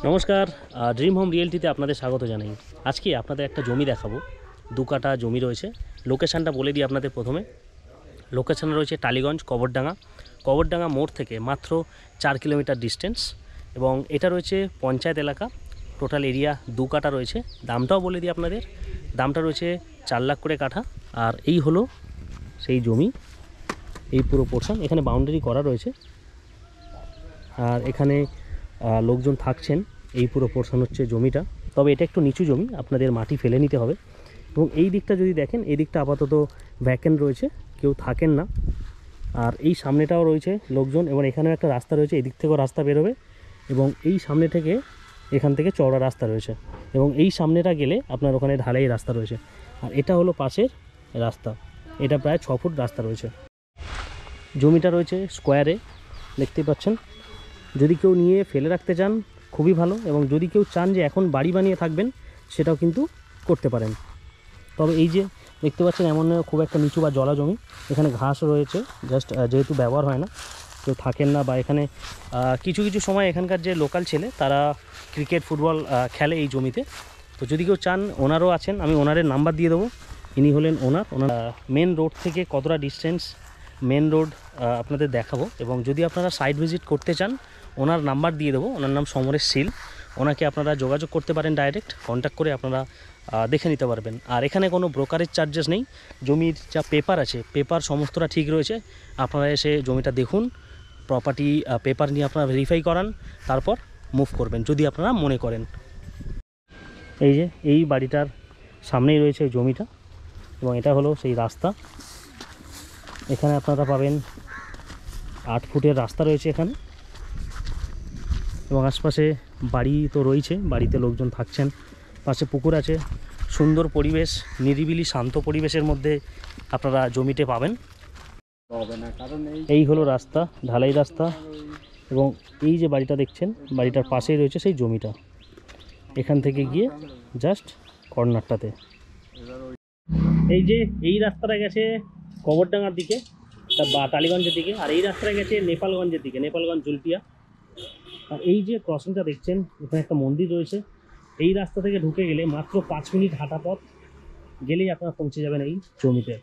নমস্কার, dream home রিয়েলটিতে আপনাদের স্বাগত জানাই। আজকে আপনাদের একটা জমি দেখাবো। 2 কাঠা জমি রয়েছে। লোকেশানটা বলে দিই আপনাদের প্রথমে। লোকেশান রয়েছে টালিগঞ্জ কবরডাঙ্গা মোড় থেকে মাত্র 4 কিলোমিটার ডিস্টেন্স, এবং এটা রয়েছে পঞ্চায়েত এলাকা। টোটাল এরিয়া 2 কাঠা রয়েছে। দামটাও বলে দিই আপনাদের। দামটা রয়েছে 4 লাখ করে কাঠা। আর এই হলো সেই জমি, এই পুরো পোর্শন। এখানে বাউন্ডারি করা রয়েছে, আর এখানে লোকজন থাকছেন। এই পুরো পোর্শন হচ্ছে জমিটা। তবে এটা একটু নিচু জমি, আপনাদের মাটি ফেলে নিতে হবে। এবং এই দিকটা যদি দেখেন, এই দিকটা আপাতত ভ্যাকেন্ট রয়েছে, কেউ থাকেন না। আর এই সামনেটাও রয়েছে লোকজন, এবং এখানেও একটা রাস্তা রয়েছে, এদিক থেকেও রাস্তা বেরোবে। এবং এই সামনে থেকে, এখান থেকে চওড়া রাস্তা রয়েছে, এবং এই সামনেটা গেলে আপনার ওখানে ঢালাই রাস্তা রয়েছে। আর এটা হলো পাশের রাস্তা, এটা প্রায় 6 ফুট রাস্তা রয়েছে। জমিটা রয়েছে স্কোয়ারে, দেখতেই পাচ্ছেন। যদি কেউ নিয়ে ফেলে রাখতে চান খুবই ভালো, এবং যদি কেউ চান যে এখন বাড়ি বানিয়ে থাকবেন সেটাও কিন্তু করতে পারেন। তবে এই যে দেখতে পাচ্ছেন, এমন খুব একটা নিচু বা জলা জমি, এখানে ঘাস রয়েছে, জাস্ট যেহেতু ব্যবহার হয় না, কেউ থাকেন না। বা এখানে কিছু কিছু সময় এখানকার যে লোকাল ছেলে তারা ক্রিকেট ফুটবল খেলে এই জমিতে। তো যদি কেউ চান, ওনারও আছেন, আমি ওনারের নাম্বার দিয়ে দেবো। ইনি হলেন ওনার মেন রোড থেকে কতটা ডিস্টেন্স মেন রোড আপনাদের দেখাবো। এবং যদি আপনারা সাইট ভিজিট করতে চান, ওনার নাম্বার দিয়ে দেবো। ওনার নাম সমরেশ শীল। ওনাকে আপনারা যোগাযোগ করতে পারেন, ডাইরেক্ট কন্ট্যাক্ট করে আপনারা দেখে নিতে পারবেন। আর এখানে কোনো ব্রোকারেজ চার্জেস নেই। জমির যা পেপার আছে, পেপার সমস্তটা ঠিক রয়েছে। আপনারা এসে জমিটা দেখুন, প্রপার্টি পেপার নিয়ে আপনারা ভেরিফাই করান, তারপর মুভ করবেন যদি আপনারা মনে করেন। এই যে এই বাড়িটার সামনেই রয়েছে জমিটা, এবং এটা হলো সেই রাস্তা। এখানে আপনারা পাবেন 8 ফুটের রাস্তা রয়েছে এখানে, এবং আশপাশে বাড়ি তো রয়েছে, বাড়িতে লোকজন থাকছেন। পাশে পুকুর আছে, সুন্দর পরিবেশ, নিরিবিলি শান্ত পরিবেশের মধ্যে আপনারা জমিতে পাবেন। এই হলো রাস্তা, ঢালাই রাস্তা। এবং এই যে বাড়িটা দেখছেন, বাড়িটার পাশেই রয়েছে সেই জমিটা। এখান থেকে গিয়ে জাস্ট কর্নারটাতে এই যে এই রাস্তাটা গেছে কবরডাঙ্গার দিকে বা টালিগঞ্জের দিকে, আর এই রাস্তাটা গেছে নেপালগঞ্জের দিকে, নেপালগঞ্জ জুলপিয়া। আর এই যে ক্রসিংটা দেখছেন, এখানে একটা মন্দির রয়েছে। এই রাস্তা থেকে ঢুকে গেলে মাত্র 5 মিনিট হাঁটা পথ গেলেই আপনারা পৌঁছে যাবেন এই জমিতে।